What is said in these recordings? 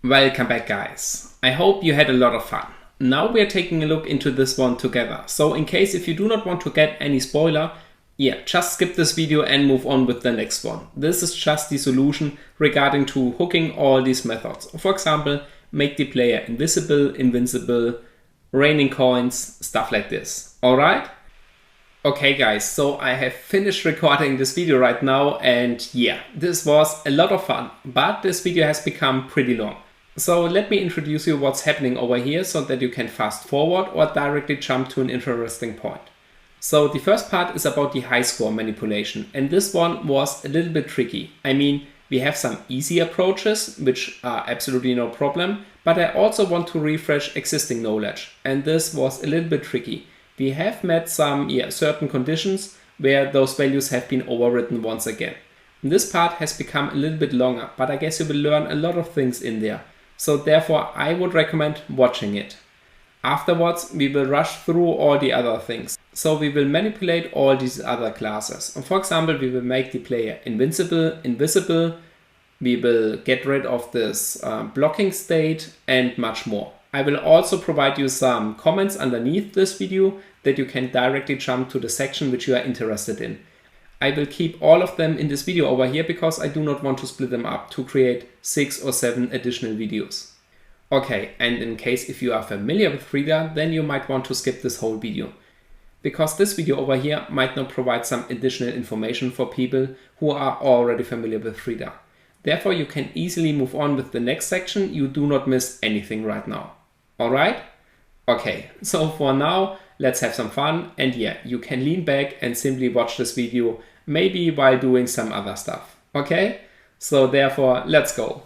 Welcome back, guys. I hope you had a lot of fun. Now we are taking a look into this one together. So in case if you do not want to get any spoiler, just skip this video and move on with the next one. This is just the solution regarding to hooking all these methods. For example, make the player invisible, invincible, raining coins, stuff like this. Alright? Okay guys, so I have finished recording this video right now and this was a lot of fun, but this video has become pretty long. So let me introduce you what's happening over here so that you can fast forward or directly jump to an interesting point. So the first part is about the high score manipulation, and this one was a little bit tricky. I mean, we have some easy approaches, which are absolutely no problem, but I also want to refresh existing knowledge, and this was a little bit tricky. We have met some certain conditions where those values have been overwritten once again. This part has become a little bit longer, but I guess you will learn a lot of things in there. So therefore I would recommend watching it. Afterwards we will rush through all the other things. So we will manipulate all these other classes. For example, we will make the player invincible, invisible. We will get rid of this blocking state and much more. I will also provide you some comments underneath this video that you can directly jump to the section which you are interested in. I will keep all of them in this video over here because I do not want to split them up to create 6 or 7 additional videos. Okay, and in case if you are familiar with Frida, then you might want to skip this whole video, because this video over here might not provide some additional information for people who are already familiar with Frida. Therefore, you can easily move on with the next section. You do not miss anything right now. Alright? Okay, so for now, let's have some fun. And you can lean back and simply watch this video, maybe while doing some other stuff. Okay? So therefore, let's go.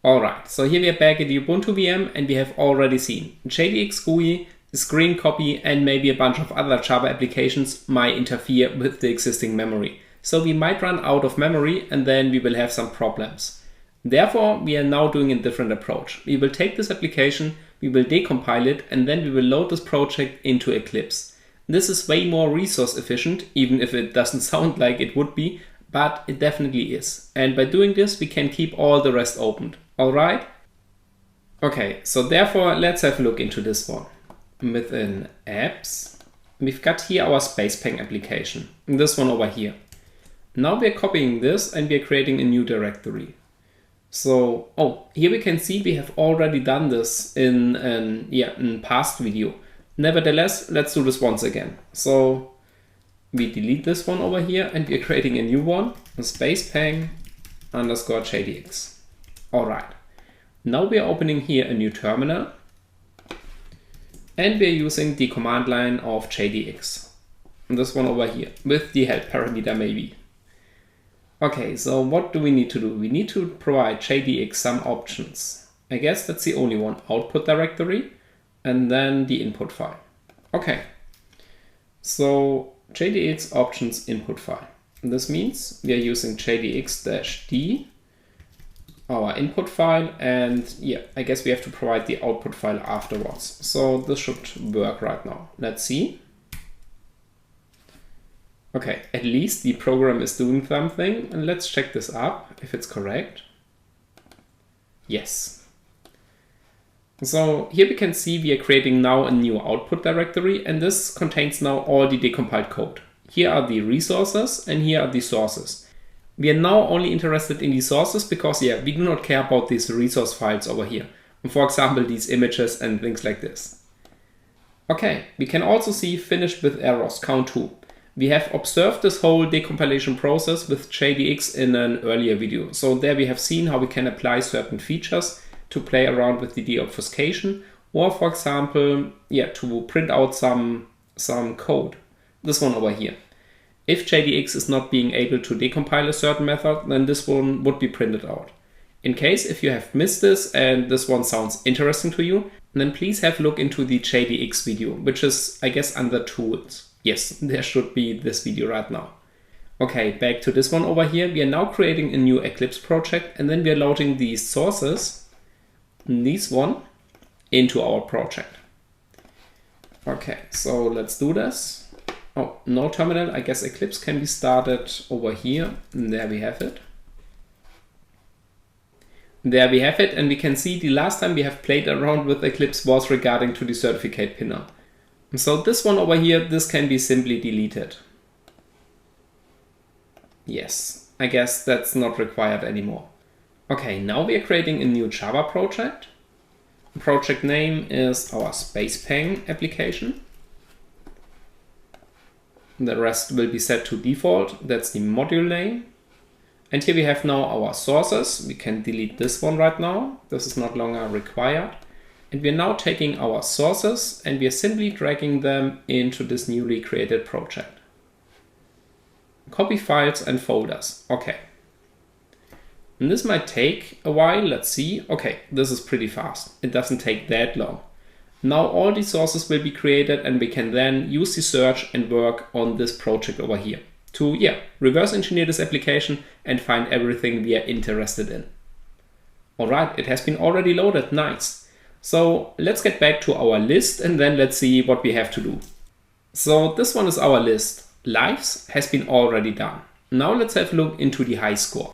Alright, so here we are back at the Ubuntu VM and we have already seen JDX GUI, screen copy, and maybe a bunch of other Java applications might interfere with the existing memory. So we might run out of memory and then we will have some problems. Therefore, we are now doing a different approach. We will take this application, we will decompile it, and then we will load this project into Eclipse. This is way more resource efficient, even if it doesn't sound like it would be, but it definitely is. And by doing this, we can keep all the rest opened. Alright? Okay, so therefore, let's have a look into this one. Within apps, we've got here our SpacePang application, this one over here. Now we're copying this and we're creating a new directory. So, here we can see we have already done this in a past video. Nevertheless, let's do this once again. So we delete this one over here and we're creating a new one, SpacePang_JDX. Alright, now we are opening here a new terminal and we're using the command line of JDX. And this one over here with the help parameter maybe. Okay, so what do we need to do? We need to provide JDX some options. I guess that's the only one, output directory and then the input file. Okay, so JDX options input file. And this means we are using JDX-D, our input file, and I guess we have to provide the output file afterwards. So this should work right now. Let's see. Okay, at least the program is doing something, and let's check this up if it's correct. Yes. So here we can see we are creating now a new output directory, and this contains now all the decompiled code. Here are the resources and here are the sources. We are now only interested in the sources because we do not care about these resource files over here. For example, these images and things like this. Okay, we can also see finished with errors, count 2. We have observed this whole decompilation process with JDX in an earlier video. So there we have seen how we can apply certain features to play around with the deobfuscation, or for example, to print out some code. This one over here. If JDX is not being able to decompile a certain method, then this one would be printed out. In case if you have missed this and this one sounds interesting to you, then please have a look into the JDX video, which is, I guess, under tools. Yes, there should be this video right now. Okay, back to this one over here. We are now creating a new Eclipse project and then we are loading these sources, this one, into our project. Okay, so let's do this. Oh, no terminal. I guess Eclipse can be started over here. And there we have it. There we have it, and we can see the last time we have played around with Eclipse was regarding to the certificate pinner. So this one over here, this can be simply deleted. Yes, I guess that's not required anymore. Okay, now we are creating a new Java project. The project name is our SpacePang application. The rest will be set to default. That's the module name. And here we have now our sources. We can delete this one right now. This is not longer required. And we're now taking our sources and we are simply dragging them into this newly created project. Copy files and folders. Okay. And this might take a while. Let's see. Okay, this is pretty fast. It doesn't take that long. Now all these sources will be created and we can then use the search and work on this project over here to reverse engineer this application and find everything we are interested in. All right, it has been already loaded. Nice. So let's get back to our list and then let's see what we have to do. So this one is our list. Lives has been already done. Now let's have a look into the high score.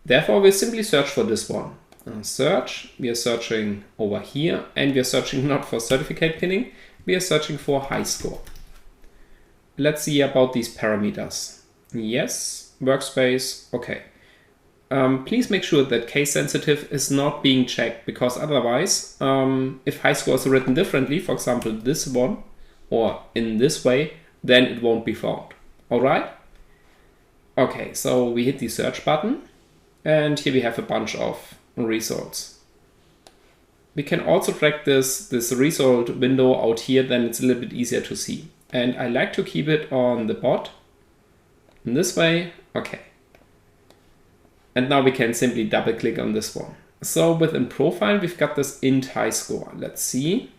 Therefore, we'll simply search for this one. Search, we are searching over here and we are searching not for certificate pinning, we are searching for high score. Let's see about these parameters. Yes, workspace, okay. Please make sure that case sensitive is not being checked because otherwise, if high score is written differently, for example, this one or in this way, then it won't be found. All right? Okay, so we hit the search button and here we have a bunch of results. We can also drag this result window out here, then it's a little bit easier to see. And I like to keep it on the bot in this way. Okay. And now we can simply double click on this one. So within profile, we've got this int high score. Let's see.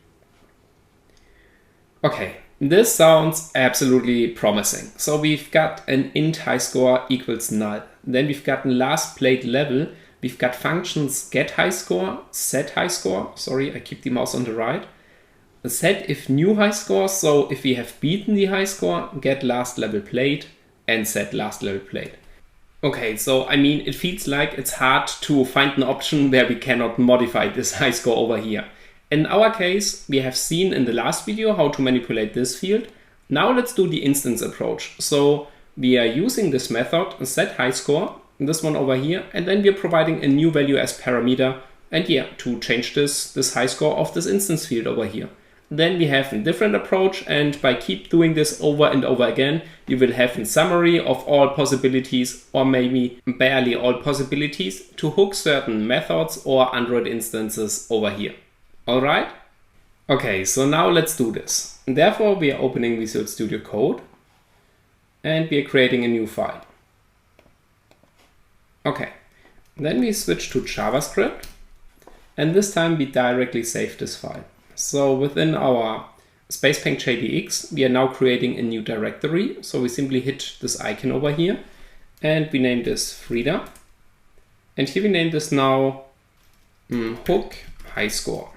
Okay, this sounds absolutely promising. So we've got an int high score equals null. Then we've got last played level. We've got functions get high score, set high score. Sorry, I keep the mouse on the right. Set if new high score. So if we have beaten the high score, get last level played and set last level played. Okay, so I mean, it feels like it's hard to find an option where we cannot modify this high score over here. In our case, we have seen in the last video how to manipulate this field. Now let's do the instance approach. So we are using this method, set high score, this one over here, and then we are providing a new value as parameter. And to change this high score of this instance field over here. Then we have a different approach, and by keep doing this over and over again, you will have a summary of all possibilities or maybe barely all possibilities to hook certain methods or Android instances over here. All right? Okay, so now let's do this. And therefore, we are opening Visual Studio Code and we are creating a new file. Okay, then we switch to JavaScript and this time we directly save this file. So within our SpacePang JDX, we are now creating a new directory. So we simply hit this icon over here and we name this Frida. And here we name this now hook high score.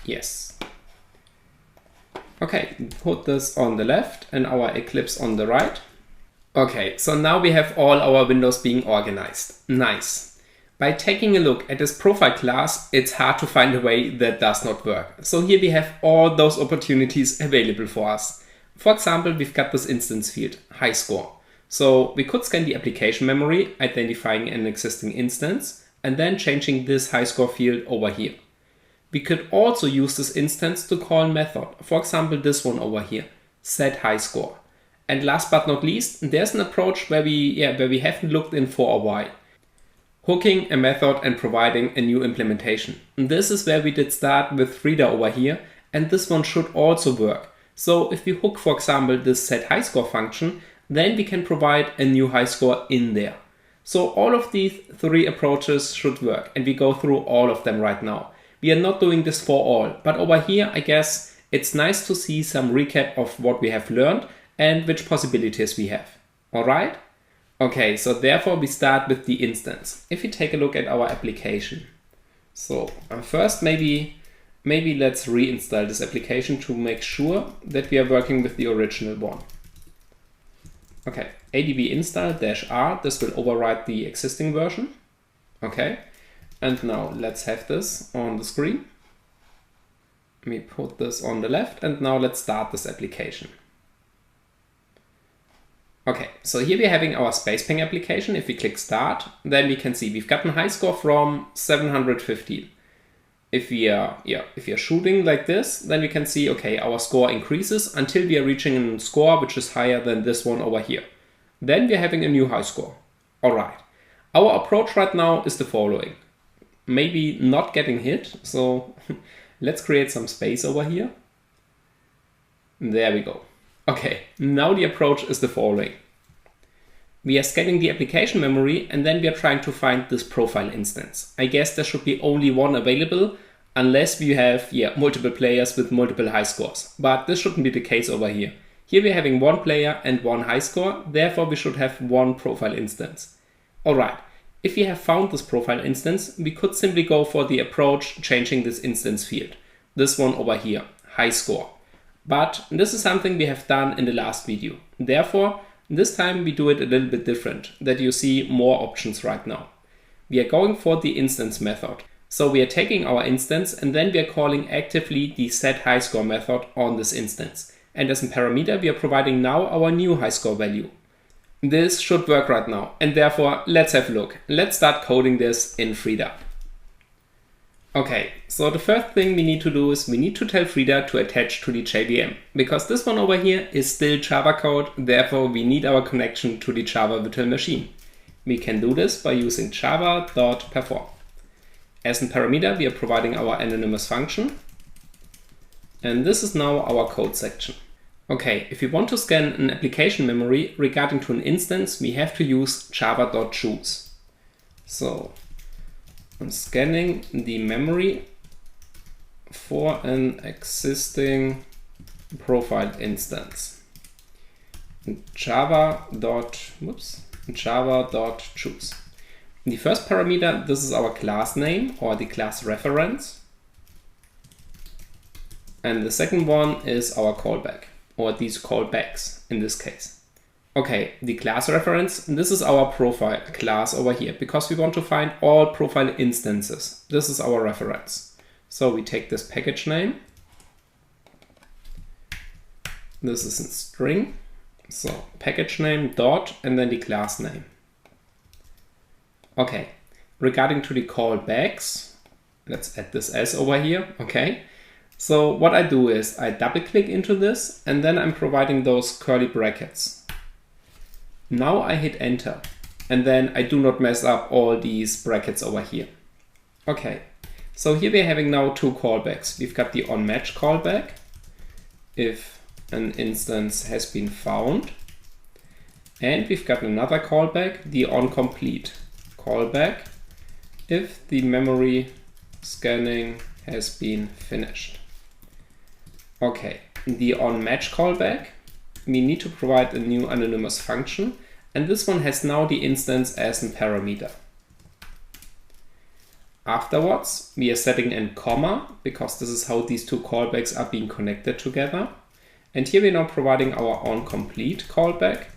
Yes. Okay, put this on the left and our Eclipse on the right. Okay, so now we have all our windows being organized. Nice. By taking a look at this profile class, it's hard to find a way that does not work. So here we have all those opportunities available for us. For example, we've got this instance field, high score. So we could scan the application memory, identifying an existing instance, and then changing this high score field over here. We could also use this instance to call a method. For example, this one over here, set high score. And last but not least, there's an approach where we haven't looked in for a while. Hooking a method and providing a new implementation. And this is where we did start with Frida over here, and this one should also work. So if we hook, for example, this set high score function, then we can provide a new high score in there. So all of these three approaches should work, and we go through all of them right now. We are not doing this for all, but over here, I guess it's nice to see some recap of what we have learned and which possibilities we have. All right? Okay, so therefore we start with the instance. If we take a look at our application. So first maybe let's reinstall this application to make sure that we are working with the original one. Okay, adb install -r, this will override the existing version. Okay, and now let's have this on the screen. Let me put this on the left, and now let's start this application. Okay, so here we're having our space ping application. If we click start, then we can see we've gotten high score from 715. If we are shooting like this, then we can see, okay, our score increases until we are reaching a score which is higher than this one over here. Then we're having a new high score. All right. Our approach right now is the following. Maybe not getting hit. So let's create some space over here. There we go. Okay, now the approach is the following. We are scanning the application memory and then we are trying to find this profile instance. I guess there should be only one available unless we have multiple players with multiple high scores. But this shouldn't be the case over here. Here we're having one player and one high score, therefore we should have one profile instance. Alright, if we have found this profile instance, we could simply go for the approach changing this instance field. This one over here, high score. But this is something we have done in the last video. Therefore, this time we do it a little bit different, that you see more options right now. We are going for the instance method. So we are taking our instance and then we are calling actively the setHighScore method on this instance. And as a parameter, we are providing now our new high score value. This should work right now. And therefore, let's have a look. Let's start coding this in Frida. Okay, so the first thing we need to do is we need to tell Frida to attach to the JVM, because this one over here is still Java code, therefore we need our connection to the Java virtual machine. We can do this by using java.perform. As a parameter, we are providing our anonymous function, and this is now our code section. Okay, if we want to scan an application memory regarding to an instance, we have to use java.choose. So I'm scanning the memory for an existing profile instance. Java.choose. The first parameter, this is our class name or the class reference. And the second one is our callback, or these callbacks in this case. Okay, the class reference, this is our profile class over here, because we want to find all profile instances. This is our reference. So we take this package name. This is a string. So package name dot and then the class name. Okay, regarding to the callbacks, let's add this S over here. Okay, so what I do is I double click into this and then I'm providing those curly brackets. Now I hit enter and then I do not mess up all these brackets over here. Okay, so here we're having now two callbacks. We've got the onMatch callback if an instance has been found, and we've got another callback, the onComplete callback if the memory scanning has been finished. Okay, the onMatch callback, we need to provide a new anonymous function, and this one has now the instance as a parameter. Afterwards, we are setting in comma, because this is how these two callbacks are being connected together. And here we're now providing our onComplete callback,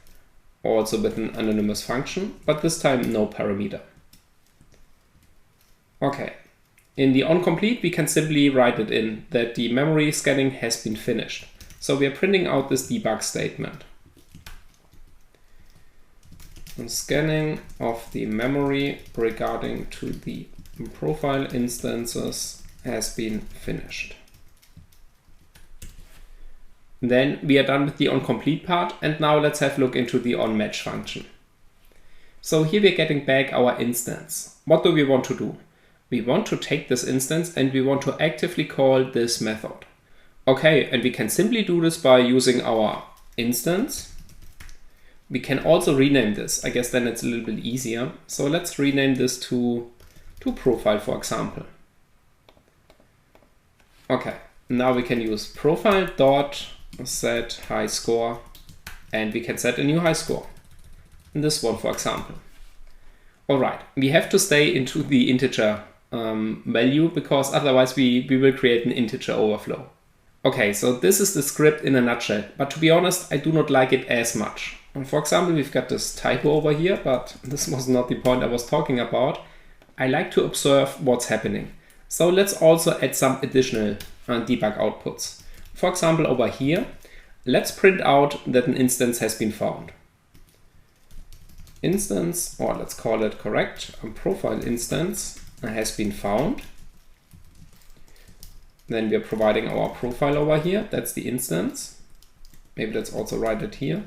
also with an anonymous function, but this time no parameter. Okay, in the onComplete, we can simply write it in that the memory scanning has been finished. So we are printing out this debug statement. And scanning of the memory regarding to the profile instances has been finished. Then we are done with the onComplete part, and now let's have a look into the onMatch function. So here we're getting back our instance. What do we want to do? We want to take this instance and we want to actively call this method. Okay, and we can simply do this by using our instance. We can also rename this. I guess then it's a little bit easier. So let's rename this to profile, for example. Okay, now we can use profile.setHighScore and we can set a new high score. In this one, for example. All right, we have to stay into the integer value, because otherwise we will create an integer overflow. Okay, so this is the script in a nutshell, but to be honest, I do not like it as much. And for example, we've got this typo over here, but this was not the point I was talking about. I like to observe what's happening. So let's also add some additional debug outputs. For example, over here, let's print out that an instance has been found. Instance, or let's call it correct, a profile instance has been found. Then we are providing our profile over here. That's the instance. Maybe let's also write it here.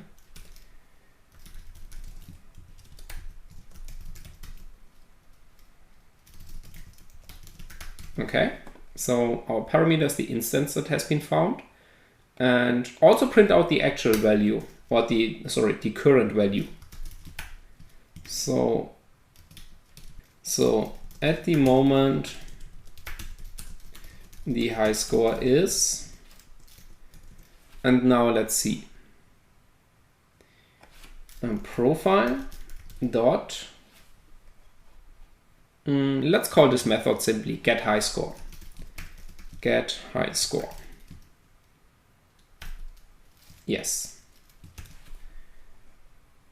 Okay, so our parameter is the instance that has been found, and also print out the actual value, or the current value. So at the moment the high score is, and now let's see, profile dot, let's call this method simply get high score. Get high score. Yes.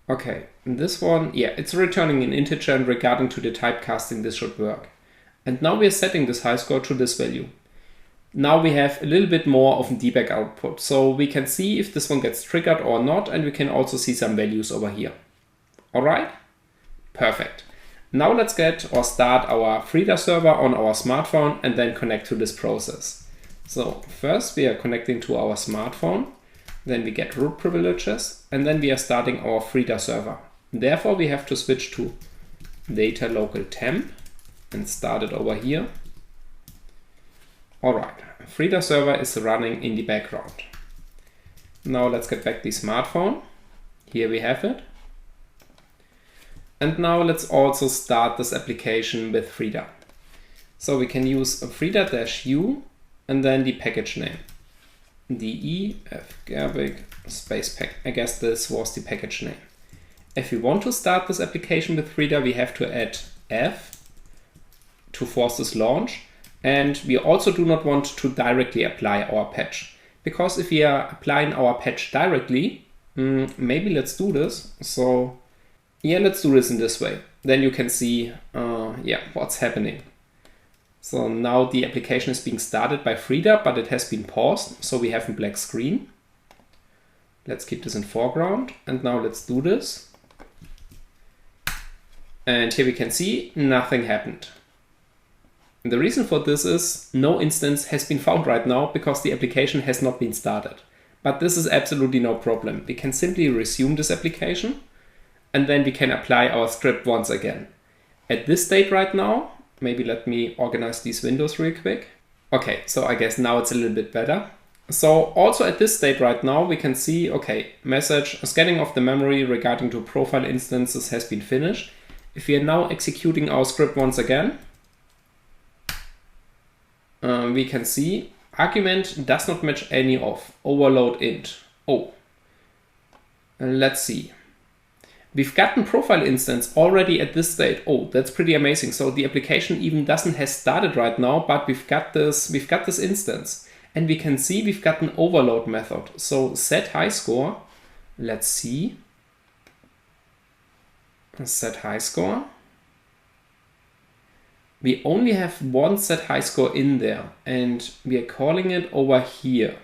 Okay, and this one, yeah, it's returning an integer, and regarding to the typecasting, this should work. And now we are setting this high score to this value. Now we have a little bit more of a debug output, so we can see if this one gets triggered or not, and we can also see some values over here. All right, perfect. Now let's get or start our Frida server on our smartphone and then connect to this process. So first we are connecting to our smartphone, then we get root privileges, and then we are starting our Frida server. Therefore we have to switch to data local temp and start it over here. All right, Frida server is running in the background. Now let's get back the smartphone. Here we have it. And now let's also start this application with Frida. So we can use frida-u and then the package name. def-garbig space pack. I guess this was the package name. If we want to start this application with Frida, we have to add f to force this launch. And we also do not want to directly apply our patch, because if we are applying our patch directly, maybe let's do this. So yeah, let's do this in this way. Then you can see what's happening. So now the application is being started by Frida, but it has been paused. So we have a black screen. Let's keep this in foreground. And now let's do this. And here we can see nothing happened. And the reason for this is no instance has been found right now because the application has not been started. But this is absolutely no problem. We can simply resume this application and then we can apply our script once again. At this state right now, maybe let me organize these windows real quick. Okay, so I guess now it's a little bit better. So also at this state right now, we can see, okay, message scanning of the memory regarding to profile instances has been finished. If we are now executing our script once again, we can see argument does not match any of overload int. Oh, let's see. We've gotten profile instance already at this state. Oh, that's pretty amazing. So the application even doesn't have started right now, but we've got this instance, and we can see we've got an overload method. So set high score. Let's see. Set high score. We only have one set high score in there, and we are calling it over here.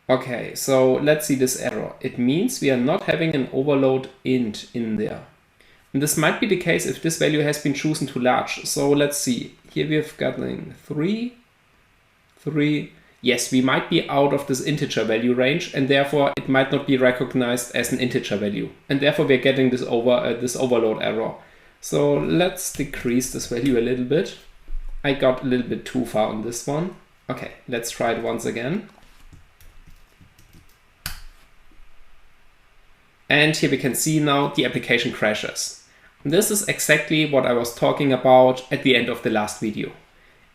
Okay, so let's see this error. It means we are not having an overload int in there. And this might be the case if this value has been chosen too large. So let's see. Here we have gotten 3. Yes, we might be out of this integer value range, and therefore it might not be recognized as an integer value. And therefore we're getting this overload error. So let's decrease this value a little bit. I got a little bit too far on this one. Okay, let's try it once again. And here we can see now the application crashes. This is exactly what I was talking about at the end of the last video.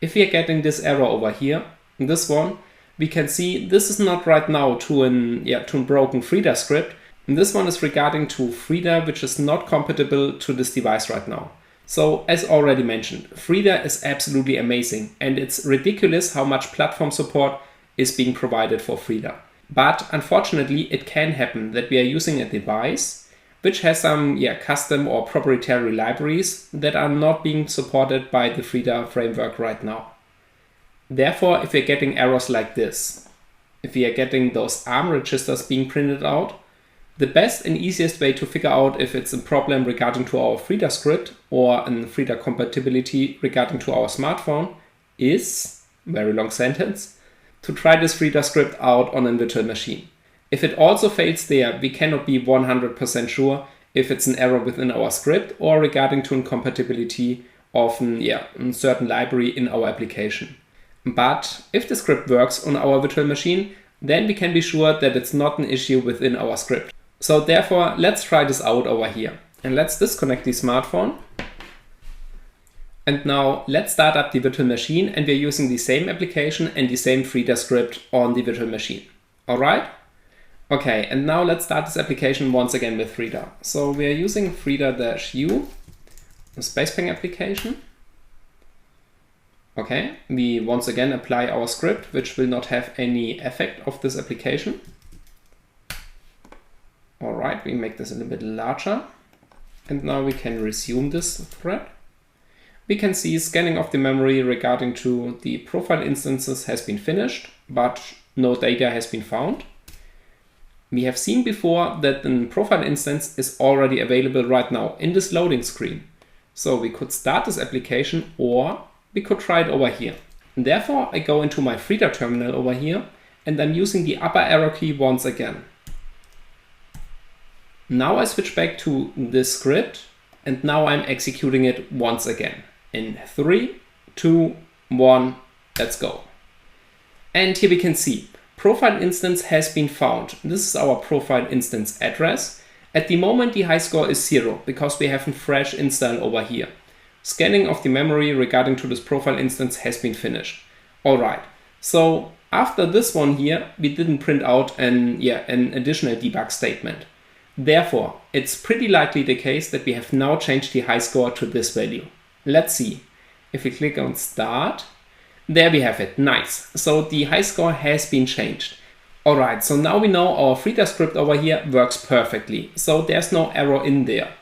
If we are getting this error over here, this one, we can see this is not right now to a broken Frida script. And this one is regarding to Frida, which is not compatible to this device right now. So as already mentioned, Frida is absolutely amazing, and it's ridiculous how much platform support is being provided for Frida. But unfortunately, it can happen that we are using a device which has some custom or proprietary libraries that are not being supported by the Frida framework right now. Therefore, if we're getting errors like this, if we are getting those ARM registers being printed out, the best and easiest way to figure out if it's a problem regarding to our Frida script or a Frida compatibility regarding to our smartphone is, very long sentence, to try this Frida script out on a virtual machine. If it also fails there, we cannot be 100% sure if it's an error within our script or regarding to incompatibility of a certain library in our application. But if the script works on our virtual machine, then we can be sure that it's not an issue within our script. So therefore, let's try this out over here. And let's disconnect the smartphone. And now let's start up the virtual machine, and we're using the same application and the same Frida script on the virtual machine. All right? Okay, and now let's start this application once again with Frida. So we're using Frida-U, the SpacePing application. Okay, we once again apply our script, which will not have any effect of this application. All right, we make this a little bit larger. And now we can resume this thread. We can see scanning of the memory regarding to the profile instances has been finished, but no data has been found. We have seen before that the profile instance is already available right now in this loading screen. So we could start this application or we could try it over here. And therefore, I go into my Frida terminal over here and I'm using the upper arrow key once again. Now I switch back to this script and now I'm executing it once again. In 3, 2, 1, let's go. And here we can see profile instance has been found. This is our profile instance address. At the moment, the high score is 0 because we have a fresh install over here. Scanning of the memory regarding to this profile instance has been finished. All right. So after this one here, we didn't print out an additional debug statement. Therefore, it's pretty likely the case that we have now changed the high score to this value. Let's see. If we click on Start, there we have it. Nice. So the high score has been changed. All right, so now we know our Frida script over here works perfectly. So there's no error in there.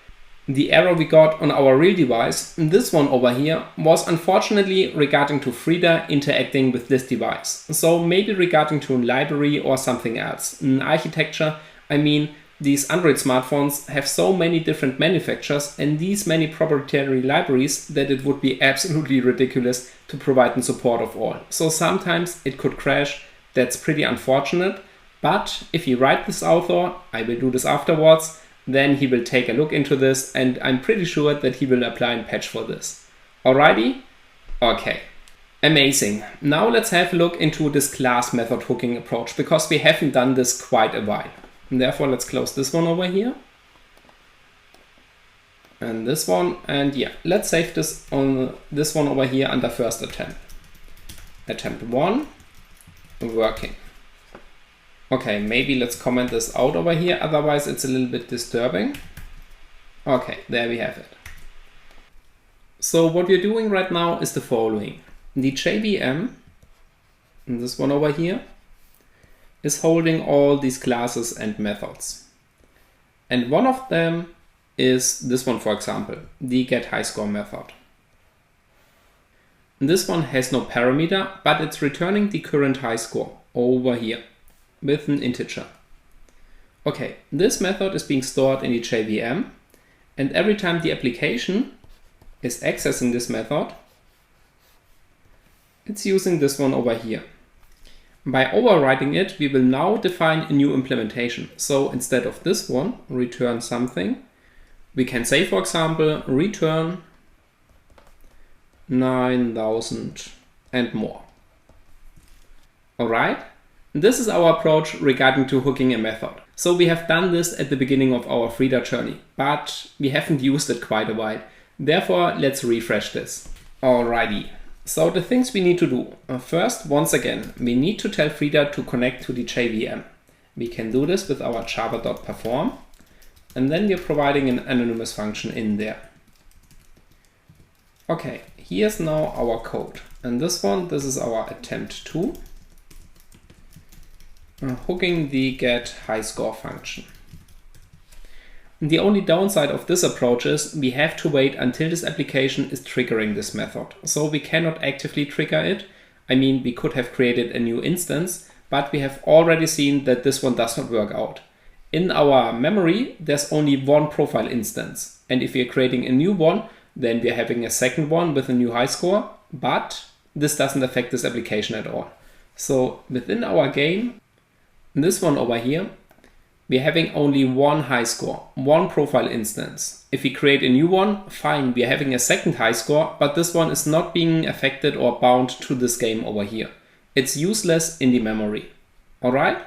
The error we got on our real device, this one over here, was unfortunately regarding to Frida interacting with this device. So maybe regarding to a library or something else. In architecture, I mean, these Android smartphones have so many different manufacturers and these many proprietary libraries that it would be absolutely ridiculous to provide the support of all. So sometimes it could crash. That's pretty unfortunate. But if you write this author, I will do this afterwards, then he will take a look into this and I'm pretty sure that he will apply a patch for this. Alrighty? Okay. Amazing. Now let's have a look into this class method hooking approach because we haven't done this quite a while. And therefore, let's close this one over here. And this one. And yeah, let's save this on this one over here under first attempt. Attempt 1, working. Okay, maybe let's comment this out over here. Otherwise, it's a little bit disturbing. Okay, there we have it. So what we're doing right now is the following. The JVM, and this one over here, is holding all these classes and methods. And one of them is this one, for example, the getHighScore method. And this one has no parameter, but it's returning the current high score over here with an integer. Okay, this method is being stored in the JVM, and every time the application is accessing this method, it's using this one over here. By overriding it, we will now define a new implementation. So instead of this one, return something, we can say, for example, return 9,000 and more. All right. This is our approach regarding to hooking a method. So we have done this at the beginning of our Frida journey, but we haven't used it quite a while. Therefore, let's refresh this. Alrighty. So the things we need to do. First, once again, we need to tell Frida to connect to the JVM. We can do this with our java.perform, and then we're providing an anonymous function in there. Okay, here's now our code. And this is our attempt 2. Hooking the getHighScore function. The only downside of this approach is we have to wait until this application is triggering this method. So we cannot actively trigger it. I mean, we could have created a new instance, but we have already seen that this one does not work out. In our memory, there's only one profile instance. And if we are creating a new one, then we are having a second one with a new high score, but this doesn't affect this application at all. So within our game, this one over here, we're having only one high score, one profile instance. If we create a new one, fine, we're having a second high score, but this one is not being affected or bound to this game over here. It's useless in the memory. All right?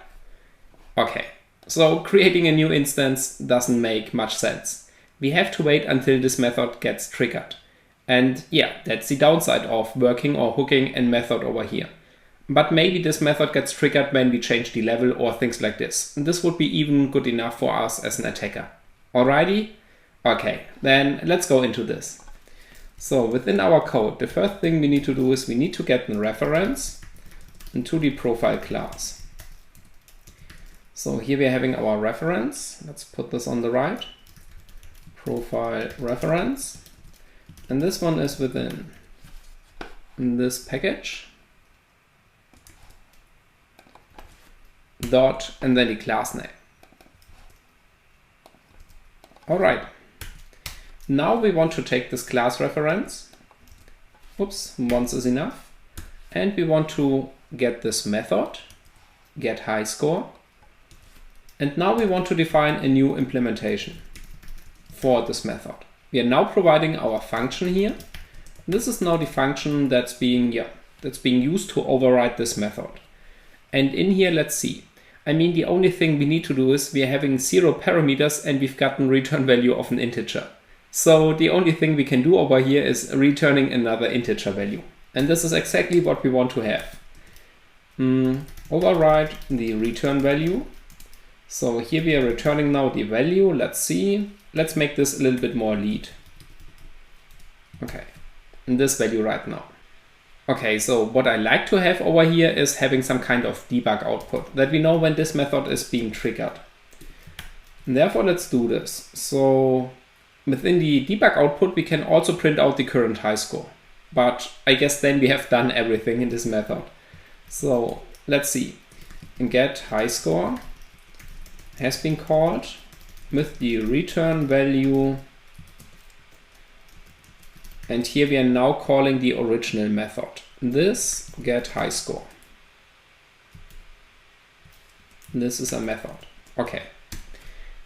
Okay, so creating a new instance doesn't make much sense. We have to wait until this method gets triggered. And yeah, that's the downside of working or hooking a method over here. But maybe this method gets triggered when we change the level or things like this. And this would be even good enough for us as an attacker. Alrighty? Okay, then let's go into this. So within our code, the first thing we need to do is we need to get a reference into the profile class. So here we're having our reference. Let's put this on the right. Profile reference. And this one is within this package. Dot and then the class name. All right. Now we want to take this class reference. Oops, once is enough. And we want to get this method, get high score. And now we want to define a new implementation for this method. We are now providing our function here. This is now the function that's being used to override this method. And in here, let's see. I mean, the only thing we need to do is we are having 0 parameters and we've gotten return value of an integer. So the only thing we can do over here is returning another integer value. And this is exactly what we want to have. Override the return value. So here we are returning now the value. Let's see. Let's make this a little bit more lead. Okay, and this value right now. Okay, so what I like to have over here is having some kind of debug output that we know when this method is being triggered. And therefore, let's do this. So within the debug output, we can also print out the current high score. But I guess then we have done everything in this method. So let's see. Get high score has been called with the return value. And here we are now calling the original method. This get high score. This is a method. Okay.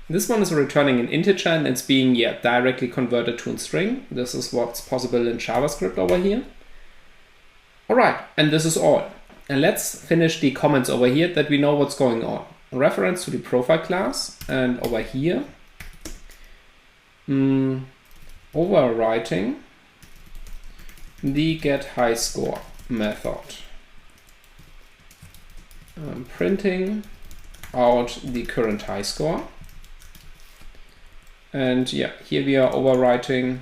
This one is returning an integer and it's being directly converted to a string. This is what's possible in JavaScript over here. All right, and this is all. And let's finish the comments over here that we know what's going on. A reference to the profile class, and over here, overwriting the get high score method. Printing out the current high score. And yeah, here we are overwriting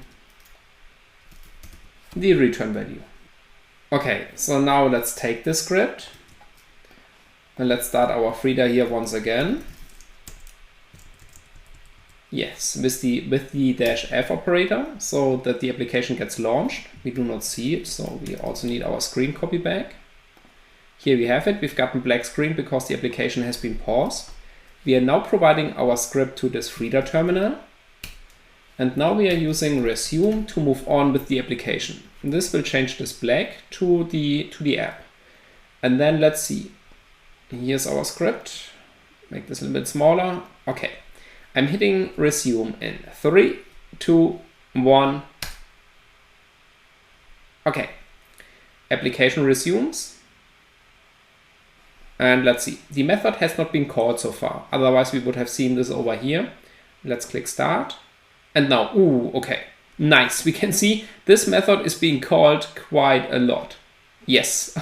the return value. Okay, so now let's take this script and let's start our Frida here once again. Yes, with the -f operator, so that the application gets launched. We do not see it, so we also need our screen copy back. Here we have it. We've gotten black screen because the application has been paused. We are now providing our script to this Frida terminal. And now we are using resume to move on with the application. And this will change this black to the app. And then let's see. Here's our script. Make this a little bit smaller. Okay. I'm hitting resume in 3, 2, 1. Okay. Application resumes. And let's see. The method has not been called so far. Otherwise, we would have seen this over here. Let's click start. And now, ooh, okay. Nice. We can see this method is being called quite a lot. Yes.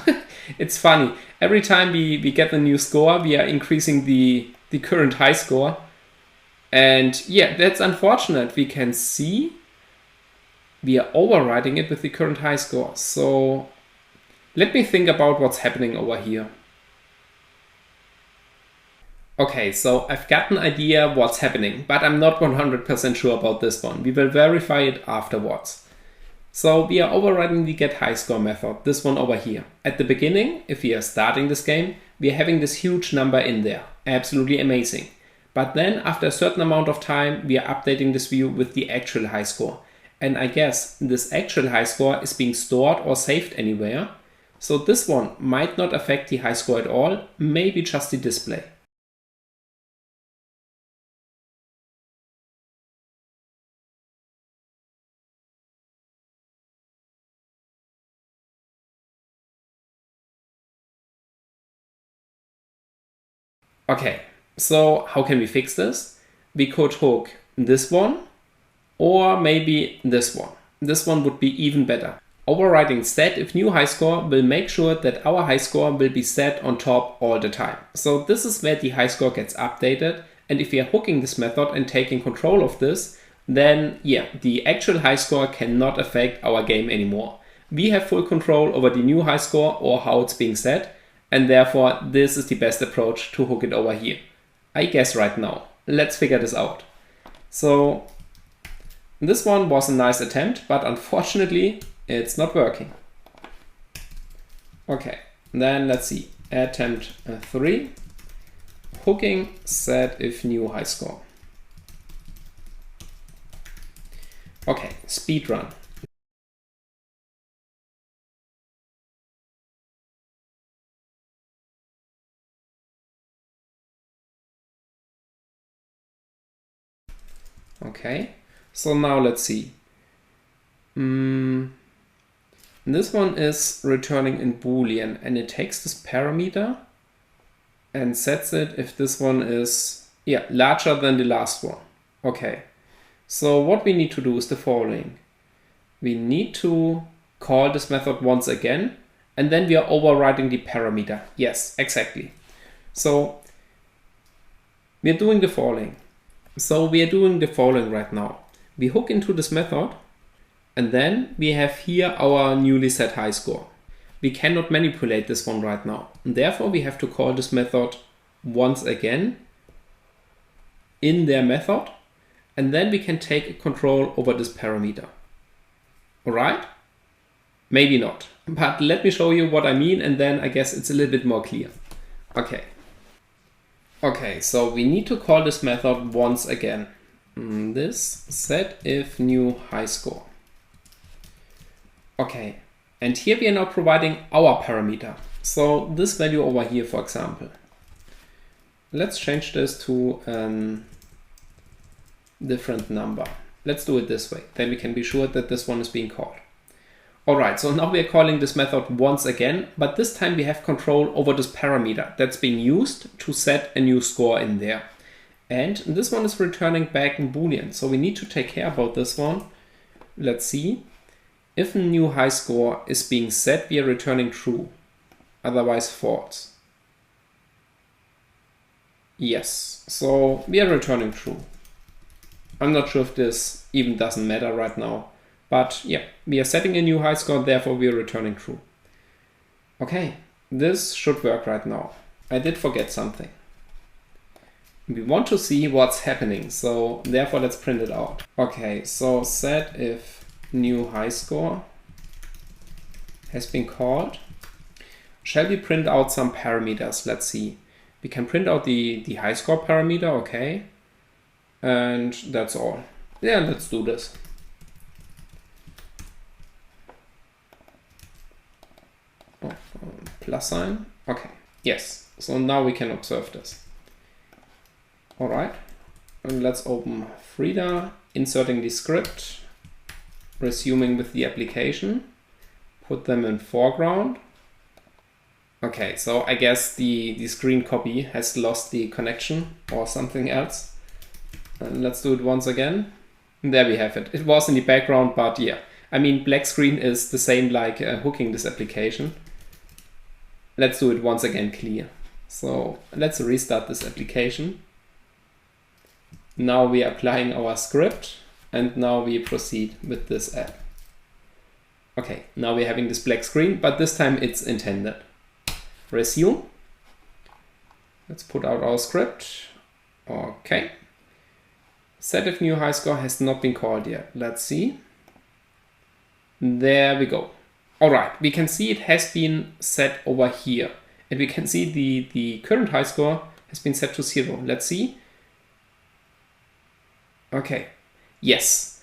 It's funny. Every time we get a new score, we are increasing the current high score. And yeah, that's unfortunate. We can see we are overriding it with the current high score. So let me think about what's happening over here. Okay, so I've got an idea what's happening, but I'm not 100% sure about this one. We will verify it afterwards. So we are overriding the getHighScore method, this one over here. At the beginning, if we are starting this game, we are having this huge number in there. Absolutely amazing. But then after a certain amount of time, we are updating this view with the actual high score. And I guess this actual high score is being stored or saved anywhere. So this one might not affect the high score at all, maybe just the display. Okay, so how can we fix this? We could hook this one or maybe this one. This one would be even better. Overriding set if new high score will make sure that our high score will be set on top all the time. So this is where the high score gets updated, and if we are hooking this method and taking control of this, then yeah, the actual high score cannot affect our game anymore. We have full control over the new high score or how it's being set, and therefore this is the best approach to hook it over here. I guess right now. Let's figure this out. So this one was a nice attempt, but unfortunately it's not working. Okay, then let's see. Attempt 3. Hooking set if new high score. Okay, speed run. Okay, so now let's see. This one is returning in Boolean, and it takes this parameter and sets it if this one is larger than the last one. Okay, so what we need to do is the following. We need to call this method once again, and then we are overriding the parameter. Yes, exactly. So we are doing the following. Right now. We hook into this method, and then we have here our newly set high score. We cannot manipulate this one right now. And therefore, we have to call this method once again in their method, and then we can take control over this parameter. All right? Maybe not, but let me show you what I mean, and then I guess it's a little bit more clear. Okay, so we need to call this method once again. This set if new high score. Okay, and here we are now providing our parameter. So this value over here, for example. Let's change this to a different number. Let's do it this way. Then we can be sure that this one is being called. All right, so now we are calling this method once again, but this time we have control over this parameter that's being used to set a new score in there. And this one is returning back in Boolean. So we need to take care about this one. Let's see. If a new high score is being set, we are returning true, otherwise false. Yes, so we are returning true. I'm not sure if this even doesn't matter right now. But yeah, we are setting a new high score, therefore we are returning true. Okay, this should work right now. I did forget something. We want to see what's happening, so therefore let's print it out. Okay, so set if new high score has been called. Shall we print out some parameters? Let's see. We can print out the high score parameter, okay. And that's all. Yeah, let's do this. Plus sign. Okay, yes. So now we can observe this. All right, and let's open Frida, inserting the script, resuming with the application, put them in foreground. Okay, so I guess the screen copy has lost the connection or something else. And let's do it once again. And there we have it. It was in the background, but yeah. I mean, black screen is the same like hooking this application. Let's do it once again clear. So let's restart this application. Now we are applying our script, and now we proceed with this app. Okay, now we're having this black screen, but this time it's intended. Resume. Let's put out our script. Okay. Set if new high score has not been called yet. Let's see. There we go. All right, we can see it has been set over here. And we can see the current high score has been set to 0. Let's see. Okay. Yes.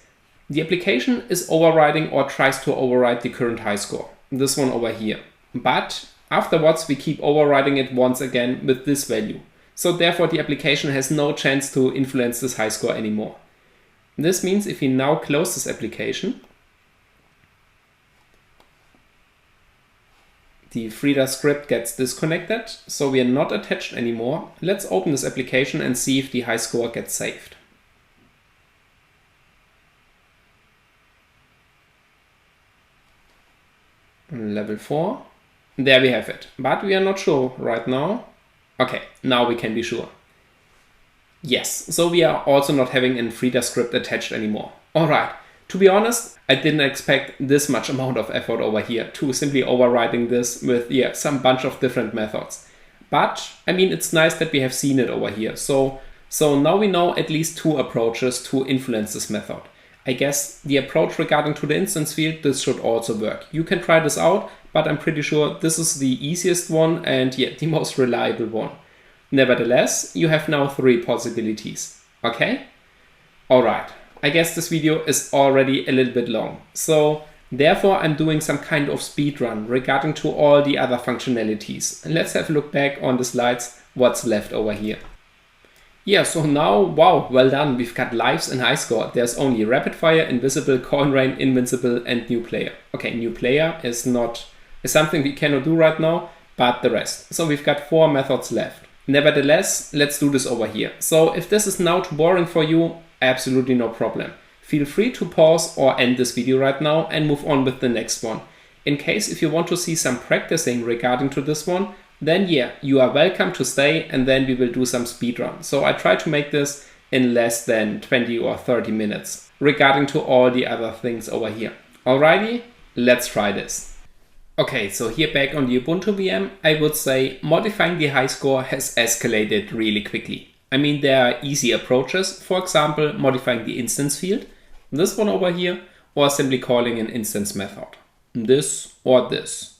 The application is overriding or tries to override the current high score. This one over here. But afterwards, we keep overriding it once again with this value. So therefore, the application has no chance to influence this high score anymore. This means if we now close this application, the Frida script gets disconnected, so we are not attached anymore. Let's open this application and see if the high score gets saved. Level 4. There we have it, but we are not sure right now. Okay, now we can be sure. Yes, so we are also not having a Frida script attached anymore. All right, to be honest, I didn't expect this much amount of effort over here to simply overriding this with some bunch of different methods. But I mean, it's nice that we have seen it over here. So now we know at least 2 approaches to influence this method. I guess the approach regarding to the instance field, this should also work. You can try this out, but I'm pretty sure this is the easiest one and the most reliable one. Nevertheless, you have now 3 possibilities. Okay? All right. I guess this video is already a little bit long. So therefore, I'm doing some kind of speed run regarding to all the other functionalities. And let's have a look back on the slides, what's left over here. Yeah, so now, wow, well done. We've got lives and high score. There's only rapid fire, invisible, coin rain, invincible, and new player. Okay, new player is something we cannot do right now, but the rest. So we've got 4 methods left. Nevertheless, let's do this over here. So if this is now too boring for you, absolutely no problem. Feel free to pause or end this video right now and move on with the next one. In case if you want to see some practicing regarding to this one, then you are welcome to stay and then we will do some speedrun. So I try to make this in less than 20 or 30 minutes regarding to all the other things over here. Alrighty, let's try this. Okay, so here back on the Ubuntu VM, I would say modifying the high score has escalated really quickly. I mean, there are easy approaches, for example, modifying the instance field, this one over here, or simply calling an instance method, this or this.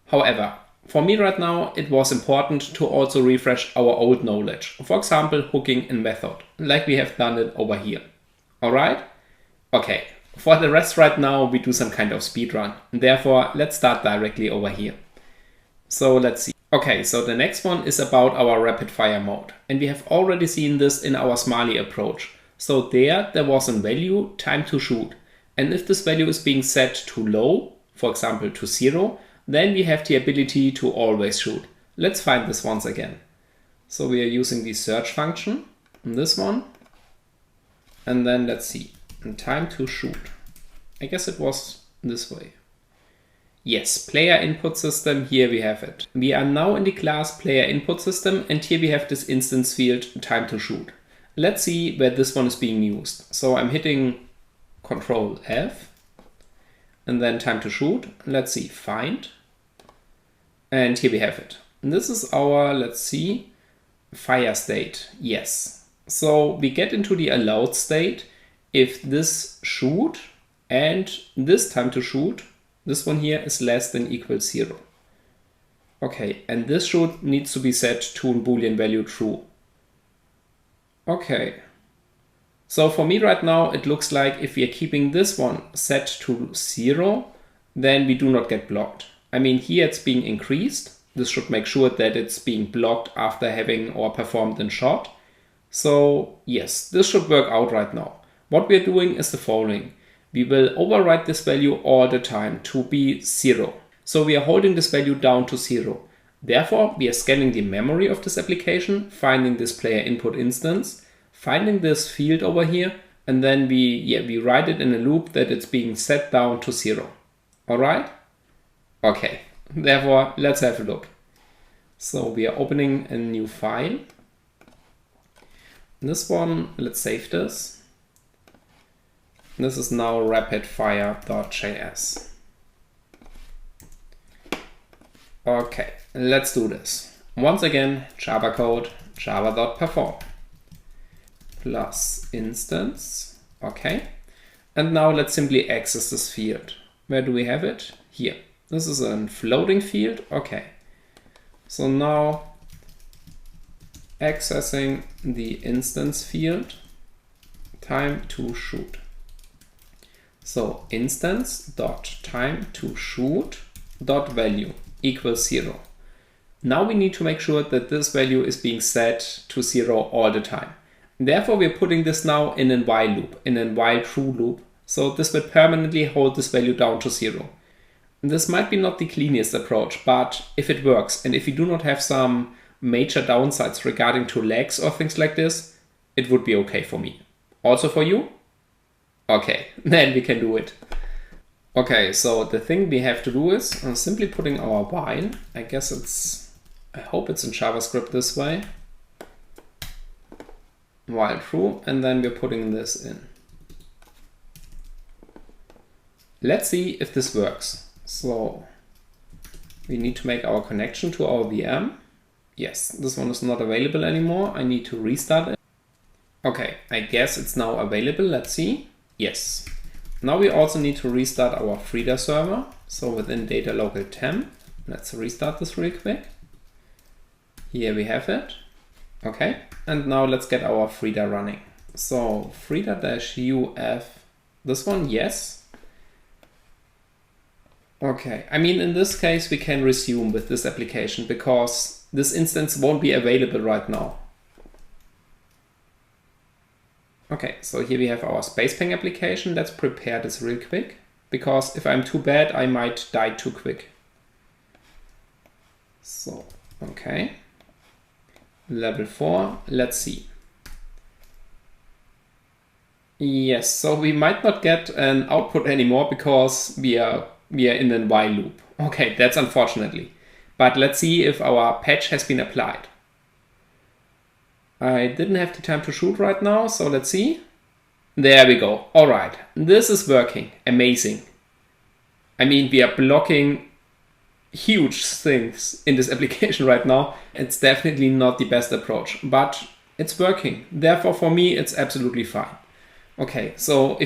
However, for me right now, it was important to also refresh our old knowledge. For example, hooking a method, like we have done it over here. All right? Okay, for the rest right now, we do some kind of speed run. Therefore, let's start directly over here. So let's see. Okay, so the next one is about our rapid fire mode. And we have already seen this in our Smiley approach. So there was a value, time to shoot. And if this value is being set to low, for example, to 0, then we have the ability to always shoot. Let's find this once again. So we are using the search function, this one. And then let's see, time to shoot. I guess it was this way. Yes, player input system, here we have it. We are now in the class player input system and here we have this instance field, time to shoot. Let's see where this one is being used. So I'm hitting Control F and then time to shoot. Let's see, find. And here we have it. And this is our, let's see, fire state. Yes. So we get into the allowed state if this shoot and this time to shoot, this one here is less than equal 0. Okay, and this shoot needs to be set to a Boolean value true. Okay. So for me right now, it looks like if we are keeping this one set to 0, then we do not get blocked. I mean, here it's being increased. This should make sure that it's being blocked after having or performed a shot. So yes, this should work out right now. What we're doing is the following. We will override this value all the time to be 0. So we are holding this value down to 0. Therefore, we are scanning the memory of this application, finding this player input instance, finding this field over here, and then we write it in a loop that it's being set down to 0. All right? Okay, therefore, let's have a look. So we are opening a new file. This one, let's save this. This is now rapidfire.js. Okay, let's do this. once again, Java code, java.perform plus instance. Okay. And now let's simply access this field. Where do we have it? Here. This is a floating field. Okay. So now accessing the instance field, time to shoot. So instance dot time to shoot dot value equals 0. Now we need to make sure that this value is being set to 0 all the time. Therefore, we're putting this now in a while loop, in a while true loop. So this will permanently hold this value down to 0. This might be not the cleanest approach, but if it works and if you do not have some major downsides regarding to lags or things like this, it would be okay for me. Also for you? Okay, then we can do it. Okay, so the thing we have to do is simply putting our while. I hope it's in JavaScript this way. While true, and then we're putting this in. Let's see if this works. So we need to make our connection to our VM. Yes, this one is not available anymore. I need to restart it. Okay, I guess it's now available. Let's see. Yes. Now we also need to restart our Frida server. So within data local temp, let's restart this real quick. Here we have it. Okay, and now let's get our Frida running. So Frida-UF, this one, yes. Okay, I mean, in this case, we can resume with this application because this instance won't be available right now. Okay, so here we have our SpacePing application. Let's prepare this real quick because if I'm too bad, I might die too quick. So, okay. Level 4, let's see. Yes, so we might not get an output anymore because we are in a while loop. Okay, that's unfortunately. But let's see if our patch has been applied. I didn't have the time to shoot right now, so let's see. There we go. All right, this is working. Amazing. I mean, we are blocking huge things in this application right now. It's definitely not the best approach, but it's working. Therefore, for me, it's absolutely fine. Okay, so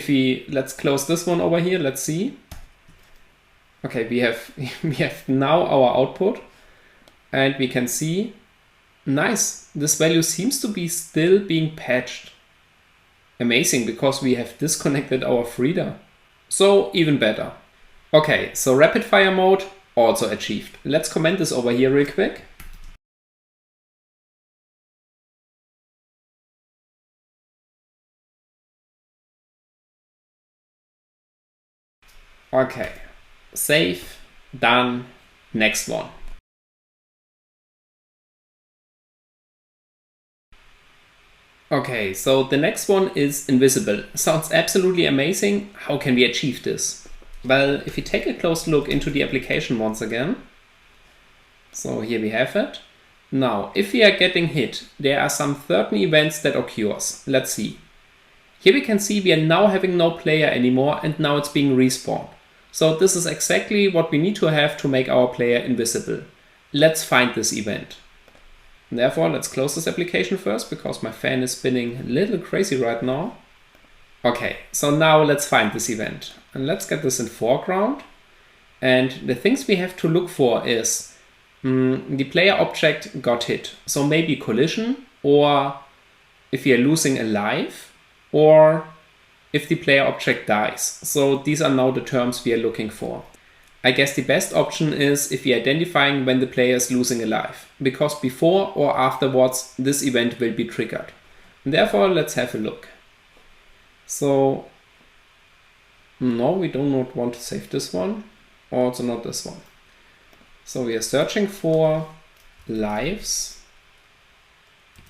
let's close this one over here. Let's see. Okay, we have now our output and we can see, nice, this value seems to be still being patched. Amazing, because we have disconnected our Frida. So even better. Okay, so rapid fire mode also achieved. Let's comment this over here real quick. Okay, save, done, next one. Okay, so the next one is invisible. Sounds absolutely amazing. How can we achieve this? Well, if you take a close look into the application once again, so here we have it. Now, if we are getting hit, there are some certain events that occurs. Let's see. Here we can see we are now having no player anymore and now it's being respawned. So this is exactly what we need to have to make our player invisible. Let's find this event. Therefore, let's close this application first because my fan is spinning a little crazy right now. Okay, so now let's find this event. And let's get this in foreground. And the things we have to look for is the player object got hit. So maybe collision, or if we are losing a life, or if the player object dies. So these are now the terms we are looking for. I guess the best option is if we are identifying when the player is losing a life, because before or afterwards this event will be triggered. And therefore, let's have a look. So, no, we do not want to save this one, also not this one. So we are searching for lives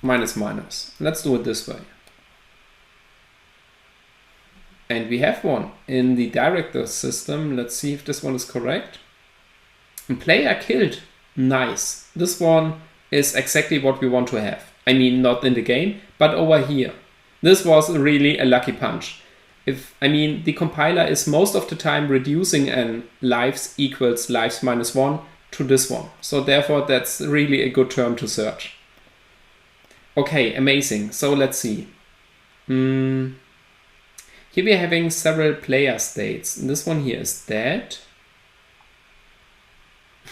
minus minus. Let's do it this way. And we have one in the director system. Let's see if this one is correct. Player killed. Nice. This one is exactly what we want to have. I mean, not in the game, but over here. This was really a lucky punch. The compiler is most of the time reducing an lives equals lives minus 1 to this one. So therefore, that's really a good term to search. Okay, amazing. So let's see. Here we're having several player states. This one here is dead.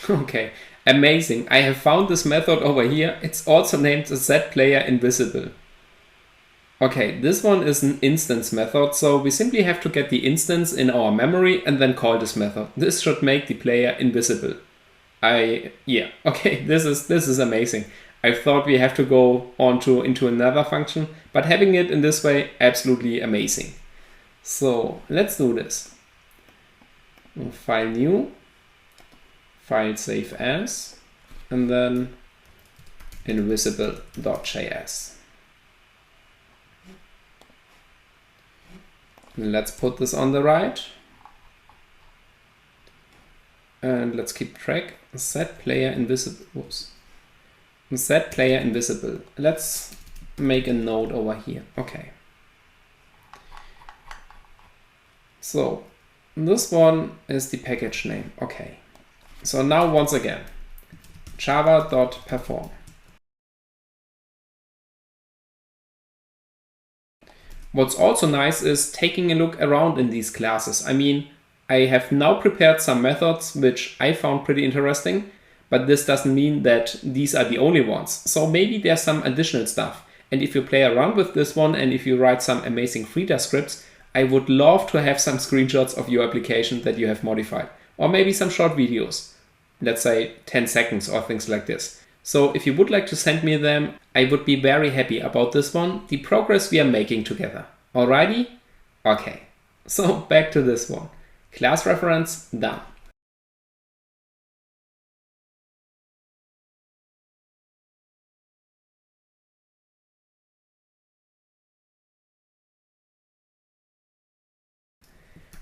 Okay, amazing. I have found this method over here. It's also named setPlayerInvisible. Okay, this one is an instance method, so we simply have to get the instance in our memory and then call this method. This should make the player invisible. Okay, this is amazing. I thought we have to go into another function, but having it in this way, absolutely amazing. So let's do this. File new, file save as, and then invisible.js. Let's put this on the right. And let's keep track. Set player invisible. Whoops. Set player invisible. Let's make a note over here. Okay. So this one is the package name. Okay. So now once again, java.perform. What's also nice is taking a look around in these classes. I mean, I have now prepared some methods which I found pretty interesting, but this doesn't mean that these are the only ones. So maybe there's some additional stuff. And if you play around with this one and if you write some amazing Frida scripts, I would love to have some screenshots of your application that you have modified. Or maybe some short videos, let's say 10 seconds or things like this. So if you would like to send me them, I would be very happy about this one, the progress we are making together. Alrighty? Okay, so back to this one. Class reference, done.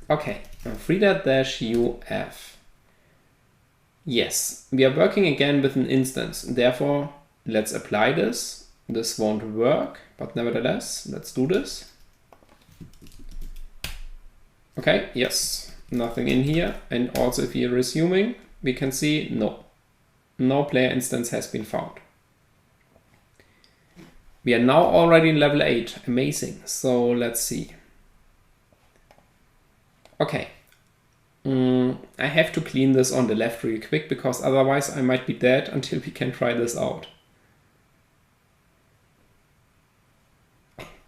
Okay, Frida-UF. Yes, we are working again with an instance. Therefore, let's apply this. This won't work, but nevertheless, let's do this. Okay, yes, nothing in here. And also if you're resuming, we can see no player instance has been found. We are now already in level 8. Amazing. So let's see. Okay. I have to clean this on the left really quick because otherwise I might be dead until we can try this out.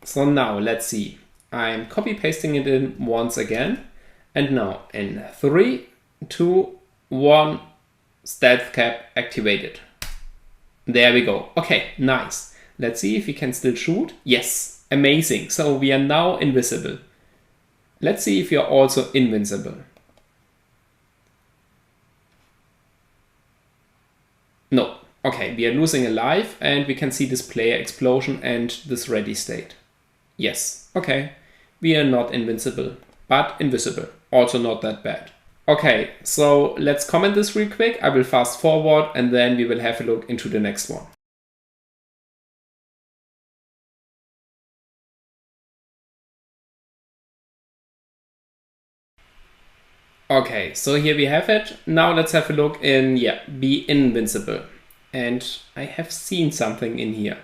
So now let's see. I'm copy pasting it in once again. And now in 3, 2, 1, stealth cap activated. There we go. Okay, nice. Let's see if we can still shoot. Yes, amazing. So we are now invisible. Let's see if you're also invincible. No. Okay, we are losing a life and we can see this player explosion and this ready state. Yes, okay. We are not invincible, but invisible. Also not that bad. Okay, so let's comment this real quick. I will fast forward and then we will have a look into the next one. Okay, so here we have it. Now let's have a look in, be invincible. And I have seen something in here.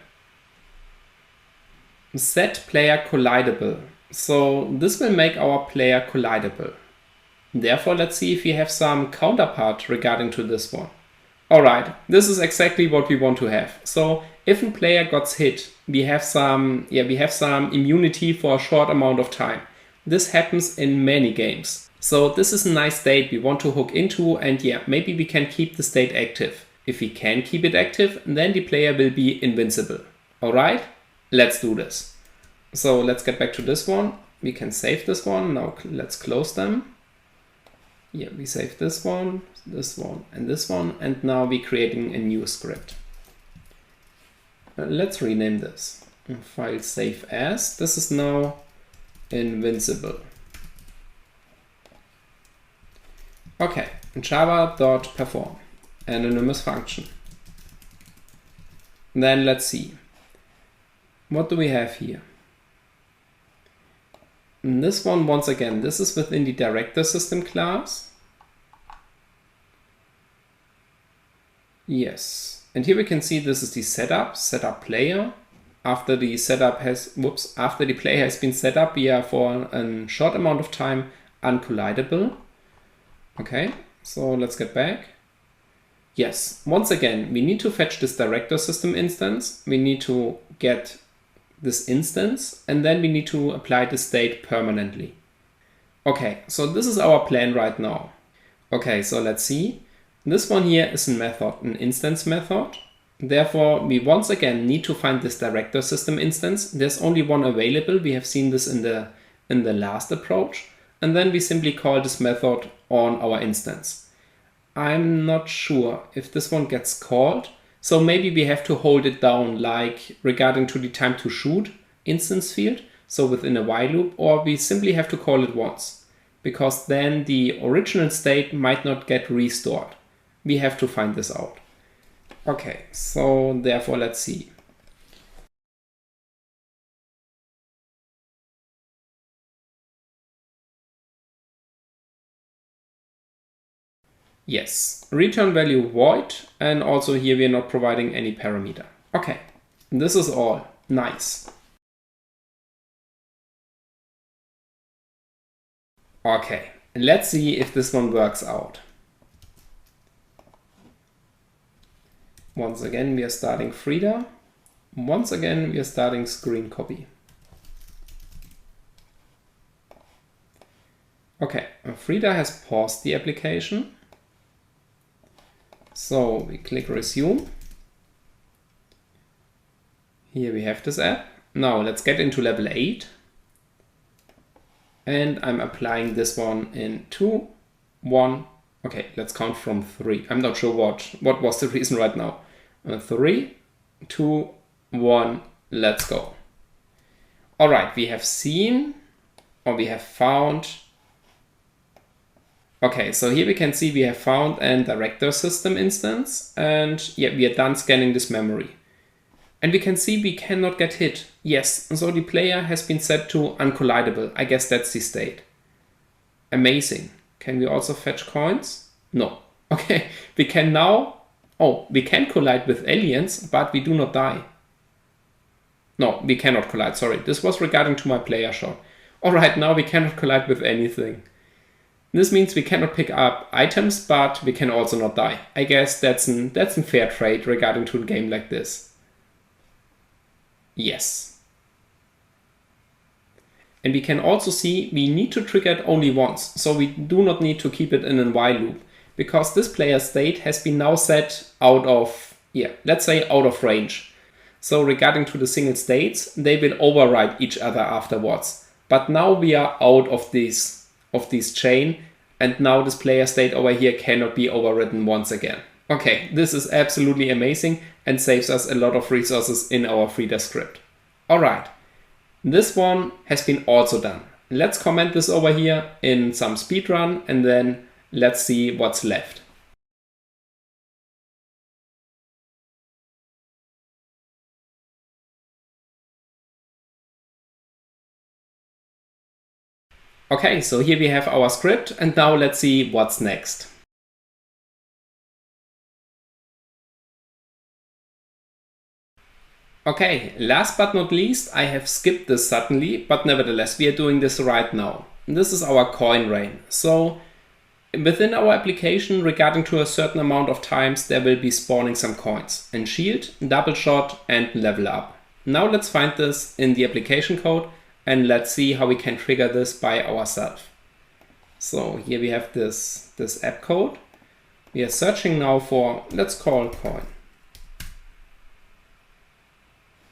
Set player collidable. So this will make our player collidable. Therefore, let's see if we have some counterpart regarding to this one. Alright, this is exactly what we want to have. So if a player gets hit, we have some immunity for a short amount of time. This happens in many games. So this is a nice state we want to hook into and maybe we can keep the state active. If we can keep it active, then the player will be invincible. Alright, let's do this. So let's get back to this one. We can save this one. Now let's close them. Yeah, we save this one, and this one. And now we're creating a new script. Let's rename this. File save as. This is now invincible. Okay, java.perform, anonymous function. Then let's see. What do we have here? And this one, once again, this is within the director system class. Yes, and here we can see this is the setup player. After the player has been set up, we are for a short amount of time uncollidable. Okay, so let's get back. Yes, once again, we need to fetch this director system instance. We need to get this instance, and then we need to apply the state permanently. Okay, so this is our plan right now. Okay, so let's see. This one here is a method, an instance method. Therefore, we once again need to find this director system instance. There's only one available. We have seen this in the last approach. And then we simply call this method on our instance. I'm not sure if this one gets called. So maybe we have to hold it down, like regarding to the time to shoot instance field. So within a while loop, or we simply have to call it once, because then the original state might not get restored. We have to find this out. Okay, so therefore let's see. Yes, return value void, and also here we are not providing any parameter. Okay, this is all. Nice. Okay, let's see if this one works out. Once again, we are starting Frida. Once again, we are starting screen copy. Okay, Frida has paused the application. So we click resume. Here we have this app. Now let's get into level 8. And I'm applying this one in 2, 1. Okay, let's count from 3. I'm not sure what was the reason right now. 3, 2, 1, let's go. All right, we have seen, or we have found. Okay, so here we can see we have found a director system instance, and yeah, we are done scanning this memory. And we can see we cannot get hit. Yes, so the player has been set to uncollidable. I guess that's the state. Amazing. Can we also fetch coins? No. Okay, we can now, we can collide with aliens, but we do not die. No, we cannot collide, sorry. This was regarding to my player shot. All right, now we cannot collide with anything. This means we cannot pick up items, but we can also not die. I guess that's a fair trade regarding to a game like this. Yes. And we can also see we need to trigger it only once, so we do not need to keep it in a while loop, because this player state has been now set out of, let's say out of range. So regarding to the single states, they will override each other afterwards. But now we are out of this chain, and now this player state over here cannot be overridden once again. Okay, this is absolutely amazing and saves us a lot of resources in our Frida script. All right, this one has been also done. Let's comment this over here in some speedrun, and then let's see what's left. Okay, so here we have our script, and now let's see what's next. Okay, last but not least, I have skipped this suddenly, but nevertheless, we are doing this right now. This is our coin rain. So within our application, regarding to a certain amount of times, there will be spawning some coins in shield, double shot, and level up. Now let's find this in the application code, and let's see how we can trigger this by ourselves. So here we have this app code. We are searching now for, let's call coin.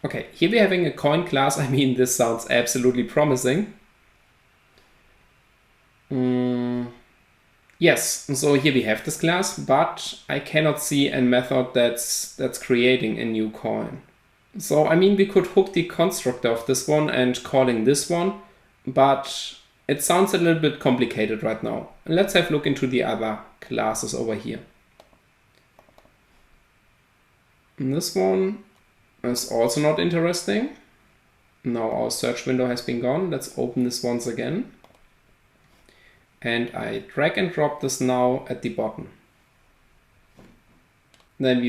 Okay, here we're having a coin class. I mean, this sounds absolutely promising. Yes, so here we have this class, but I cannot see a method that's creating a new coin. So, I mean, we could hook the constructor of this one and calling this one, but it sounds a little bit complicated right now. Let's have a look into the other classes over here. And this one is also not interesting. Now our search window has been gone. Let's open this once again. And I drag and drop this now at the bottom. Then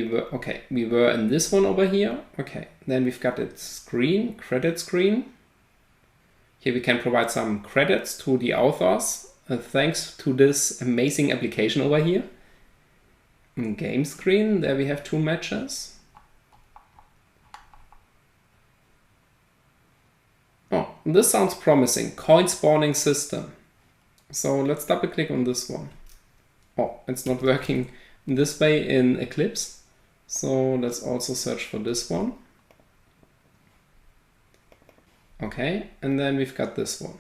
we were in this one over here. Okay, then we've got its screen, credit screen. Here we can provide some credits to the authors thanks to this amazing application over here. In game screen, there we have 2 matches. Oh, this sounds promising. Coin spawning system. So let's double click on this one. Oh, it's not working this way in Eclipse. So let's also search for this one. Okay, and then we've got this one.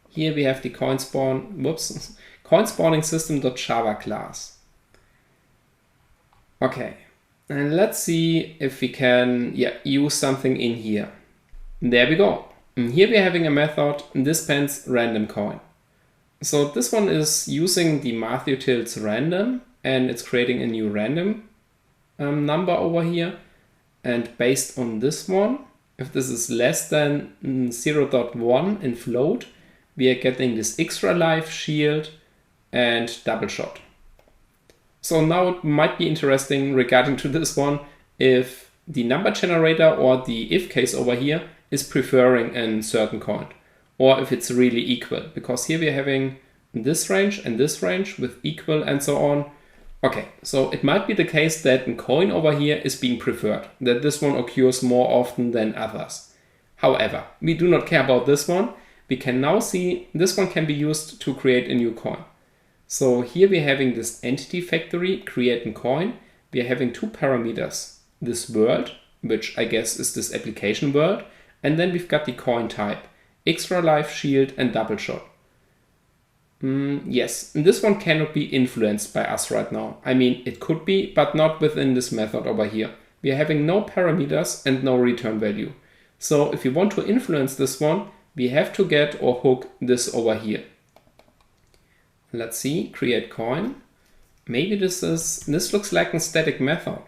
Here we have the coin spawning system.java class. Okay, and let's see if we can use something in here. There we go. And here we're having a method dispense random coin. So this one is using the math utils random, and it's creating a new random number over here. And based on this one, if this is less than 0.1 in float, we are getting this extra life, shield, and double shot. So now it might be interesting regarding to this one if the number generator or the if case over here is preferring a certain coin, or if it's really equal, because here we're having this range and this range with equal and so on. Okay, so it might be the case that a coin over here is being preferred, that this one occurs more often than others. However, we do not care about this one. We can now see this one can be used to create a new coin. So here we're having this entity factory, create a coin. We are having 2 parameters, this world, which I guess is this application world, and then we've got the coin type, extra life, shield, and double shot. Yes, and this one cannot be influenced by us right now. I mean, it could be, but not within this method over here. We are having no parameters and no return value. So if you want to influence this one, we have to get or hook this over here. Let's see, create coin. Maybe this looks like a static method,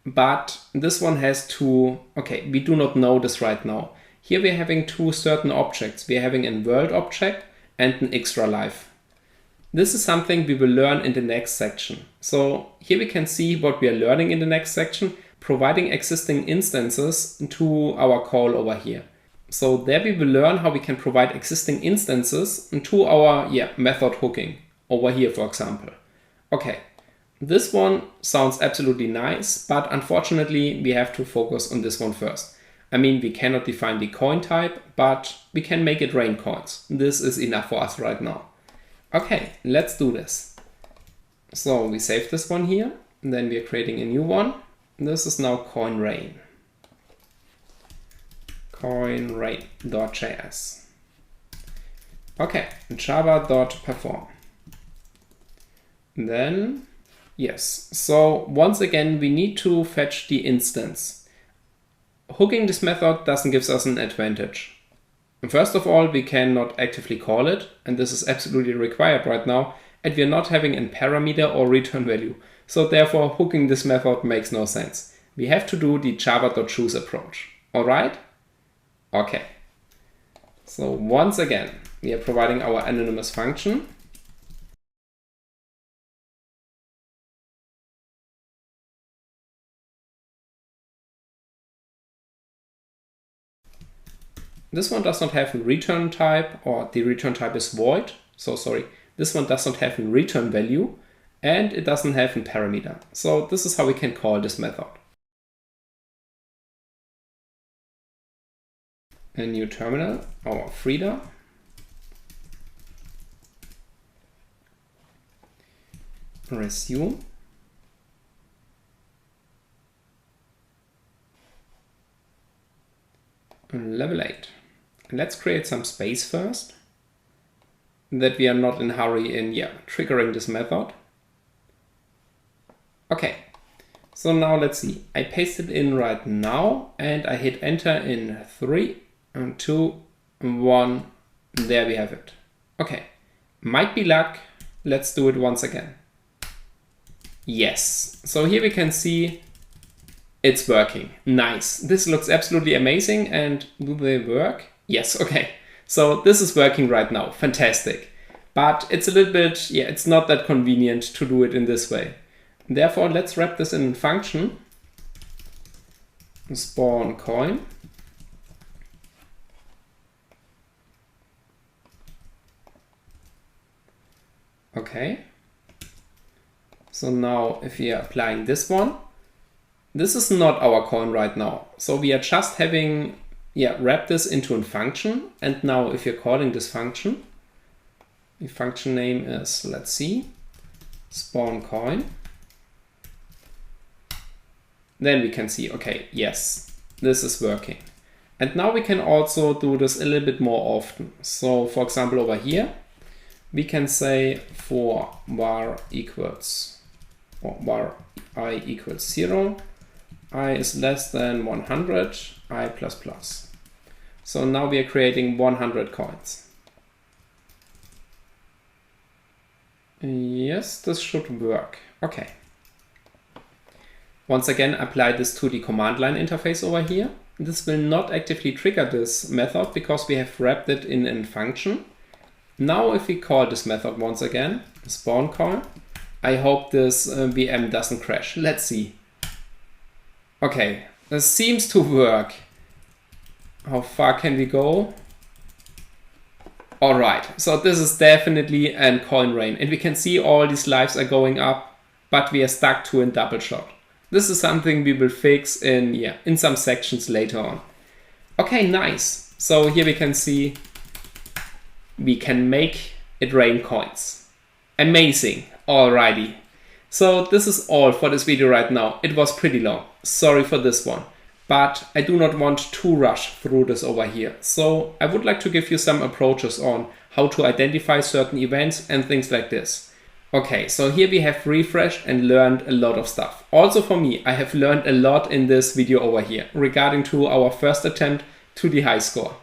but this one has 2, okay, we do not know this right now. Here we're having 2 certain objects. We're having a world object and an extra life. This is something we will learn in the next section. So here we can see what we are learning in the next section, providing existing instances to our call over here. So there we will learn how we can provide existing instances to our method hooking over here, for example. Okay, this one sounds absolutely nice, but unfortunately we have to focus on this one first. I mean, we cannot define the coin type, but we can make it rain coins. This is enough for us right now. Okay, let's do this. So we save this one here, and then we are creating a new one. This is now coin rain. Coinrain.js. Okay, java.perform. Then, yes, so once again, we need to fetch the instance. Hooking this method doesn't give us an advantage. First of all, we cannot actively call it, and this is absolutely required right now, and we are not having a parameter or return value. So therefore, hooking this method makes no sense. We have to do the java.choose approach. All right? Okay. So once again, we are providing our anonymous function. This one does not have a return type, or the return type is void. So sorry, this one does not have a return value, and it doesn't have a parameter. So this is how we can call this method. A new terminal, our Frida. Resume. Level 8. Let's create some space first, that we are not in a hurry in triggering this method. Okay, so now let's see. I paste it in right now and I hit enter in 3, 2, 1. There we have it. Okay, might be luck. Let's do it once again. Yes, so here we can see it's working. Nice. This looks absolutely amazing. And do they work? Yes. Okay. So this is working right now. Fantastic. But it's a little bit, it's not that convenient to do it in this way. Therefore, let's wrap this in a function. Spawn coin. Okay. So now if we are applying this one, this is not our coin right now. So we are just having, wrap this into a function. And now if you're calling this function, the function name is, let's see, spawn coin. Then we can see, okay, yes, this is working. And now we can also do this a little bit more often. So for example, over here, we can say for var equals, or var I equals 0, I is less than 100, I plus plus. So now we are creating 100 coins. Yes, this should work. Okay. Once again, apply this to the command line interface over here. This will not actively trigger this method because we have wrapped it in a function. Now if we call this method once again, spawn coin, I hope this VM doesn't crash. Let's see. Okay, this seems to work. How far can we go? All right, so this is definitely a coin rain, and we can see all these lives are going up, but we are stuck to a double shot. This is something we will fix in some sections later on. Okay, nice. So here we can see we can make it rain coins. Amazing. Alrighty. So this is all for this video right now. It was pretty long. Sorry for this one. But I do not want to rush through this over here. So I would like to give you some approaches on how to identify certain events and things like this. Okay, so here we have refreshed and learned a lot of stuff. Also for me, I have learned a lot in this video over here regarding to our first attempt to the high score.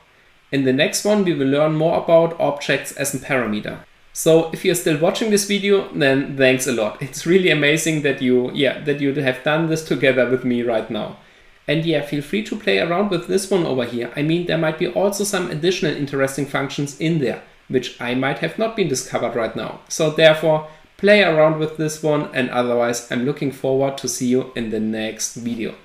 In the next one, we will learn more about objects as a parameter. So if you're still watching this video, then thanks a lot. It's really amazing that you have done this together with me right now. And feel free to play around with this one over here. I mean, there might be also some additional interesting functions in there, which I might have not been discovered right now. So therefore, play around with this one, and otherwise I'm looking forward to see you in the next video.